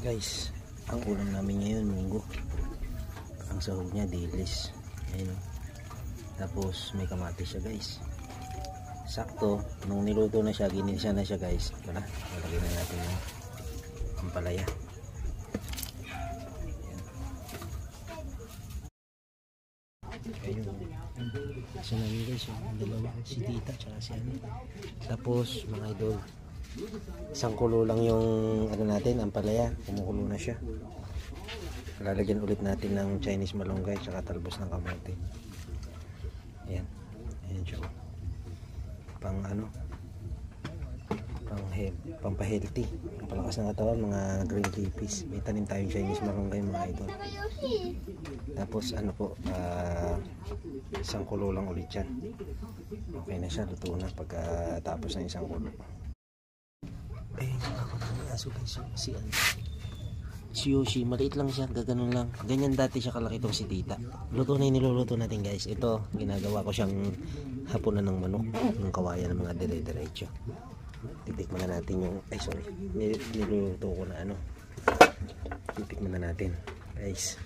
Guys, ang ulam namin ngayon munggo. Ang sahog niya dilis. Ayun. Tapos may kamatis siya guys. Sakto, nung niluto na siya, ginisa na siya guys. Ito na, lalagyan na natin yung ampalaya. Ayun. So namin guys, yung dalawa, si tita tsaka si ano. Tapos mga idol, isang kulo lang yung ano natin, ampalaya. Kumukulo na siya. Lalagyan ulit natin ng Chinese malunggay tsaka talbos ng kamote. Ayan. Ayan siya. Pang ano, pampahealthy, palakas ng katawan, mga green leafies. May tanim tayong Chinese malunggay mga idol. Tapos ano po, isang kulo lang ulit yan. Okay na siya, luto na pagkatapos ng isang kulo. Eh, ako na aso guys, si Yoshi, maliit lang siya, gaganon lang. Ganyan dati siya kalaki itong si tita. Luto na yung niluluto natin guys. Ito, ginagawa ko siyang hapunan ng manok, ng kawayan ng mga dire-diretso. Titikman na natin yung, ay sorry, niluluto ko na ano. Titikman na natin guys.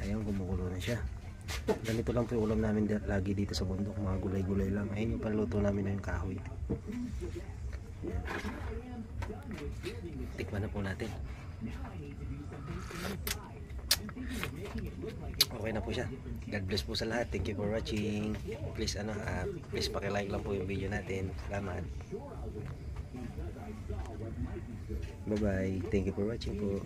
Ayun, gumukulo na siya. Ganito lang po yung ulam namin lagi dito sa bundok, mga gulay-gulay lang. Ayun yung panluto namin ng kahoy. Ayan. Tikman na po natin. Okay na po siya. God bless po sa lahat. Thank you for watching. Please please paki-like lang po yung video natin. Salamat. Bye bye. Thank you for watching po.